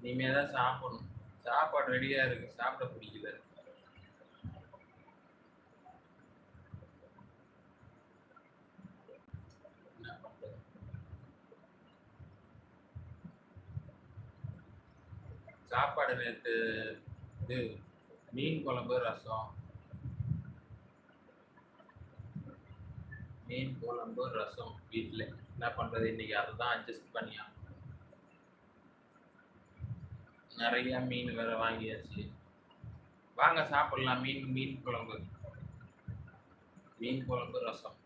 இனிமே தான் சாப்பிடணும். சாப்பாடு ரெடியா இருக்கு. சாப்பிட பிடிக்கல. என்ன பண்றது? சாப்பாடு நேத்து இது மீன் குழம்பு, ரசம். மீன் குழம்பு, ரசம் வீட்ல. என்ன பண்றது? இன்னைக்கு அததான் அட்ஜஸ்ட் பண்ணியாகணும். நெறைய மீன் வேற வாங்கியாச்சு. வாங்க சாப்பிடலாம். மீன் குழம்பு. மீன் குழம்பு, ரசம்.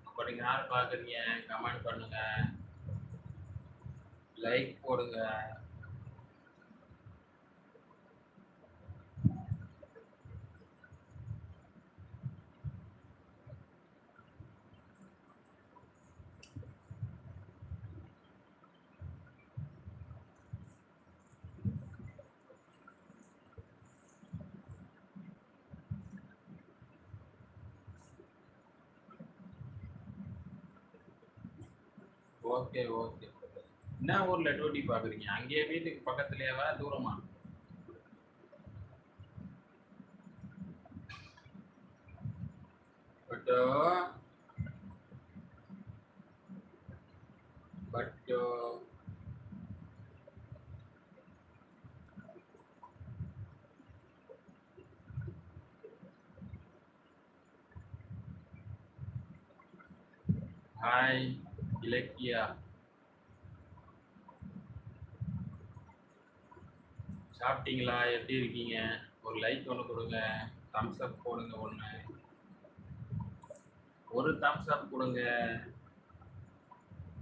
இப்ப நீங்க யார் பாக்குறீங்க? கமெண்ட் பண்ணுங்க. லைக் போடுங்க. Okay, okay. என்ன ஊர்ல டியூட்டி பாக்குறீங்க? அங்கேயே வீட்டுக்கு பக்கத்துலயேவா? தூரமா? பட்டோ பட்டோ ஹாய் இலக்கியா. சாப்பிட்டீங்களா? எப்படி இருக்கீங்க? ஒரு லைக் ஒன்று கொடுங்க. தம்ஸ் அப் போடுங்க ஒன்று. ஒரு தம்ஸ் அப் கொடுங்க.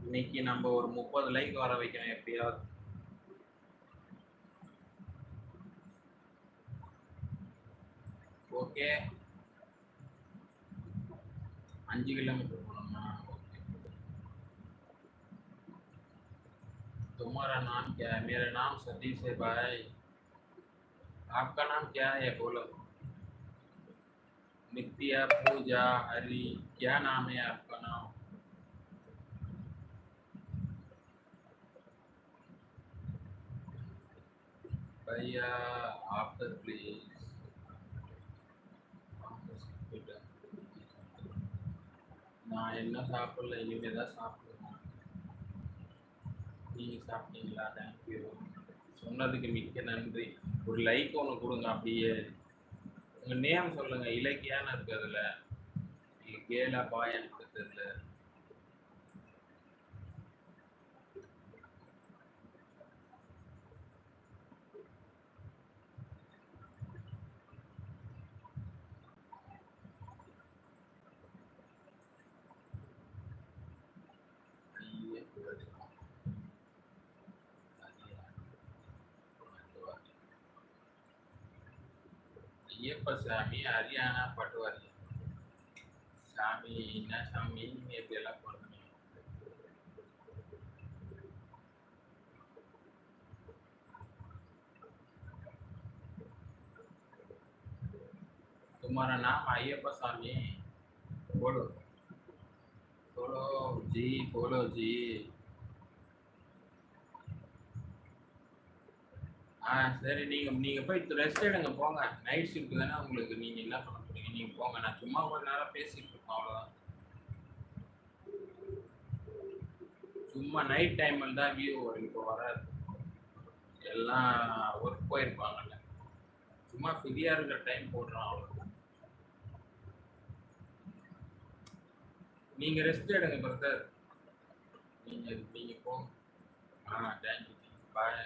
இன்னைக்கு நம்ம ஒரு 30 லைக் வர வைக்கணும் எப்படியாவது. ஓகே. 5 किलोमीटर போகணுமா? ओके। तुम्हारा नाम क्या है? मेरा नाम सतीश है भाई। आपका नाम क्या है बोलो? नित्या, पूजा, हरी, क्या नाम है आपका नाम? भैया आफ्टर प्लीज। நான் என்ன சாப்பிடல, இனிமே தான் சாப்பிடணும். நீங்க சாப்பிட்டீங்களா? தேங்க்யூ. சொன்னதுக்கு மிக்க நன்றி. ஒரு லைக் ஒன்று கொடுங்க அப்படியே. உங்க நேம் சொல்லுங்க. இலக்கியான்னு இருக்கு அதுல. நீங்க கேளா பாயான்னு தெரியல. ஐயப்ப சாமி ஹரியானா பட்டுவாரி. சாமி என்ன சாமி நீங்க எப்படி எல்லாம் பண்ணுங்க? तुम्हारा नाम अय्यप्पा स्वामी? बोलो बोलो जी, बोलो जी। சரி. நீங்க நீங்க போய் ரெஸ்ட் எடுங்க போங்க. நைட் ஷிஃப்ட் தானே உங்களுக்கு. நீங்க என்ன பண்ண போறீங்க? நீங்க போங்க. நான் சும்மா கொஞ்ச நேரம் பேசிட்டு இருக்கோம் அவ்வளவுதான். சும்மா நைட் டைம்ல தான் வியூ வரும். இப்போ வராது. எல்லாம் ஒர்க் போயிருப்பாங்கல்ல. சும்மா ஃப்ரீயா இருக்கிற டைம் போடுறோம் அவ்வளவுதான். நீங்க ரெஸ்ட் எடுங்க பிரதர். நீங்க நீங்க போங்க. தேங்க்யூ. பாய்.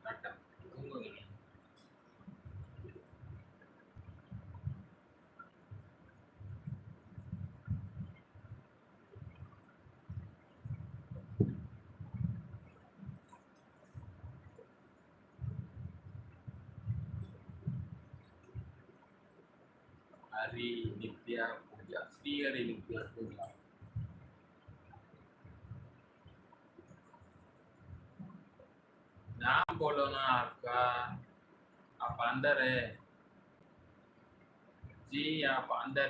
டாட்டா. தூங்குங்க. हरी, नित्या, पूजा। श्री हरि नित्या पूजा। नाम बोलो ना आपका। आप अंदर है जी, आप अंदर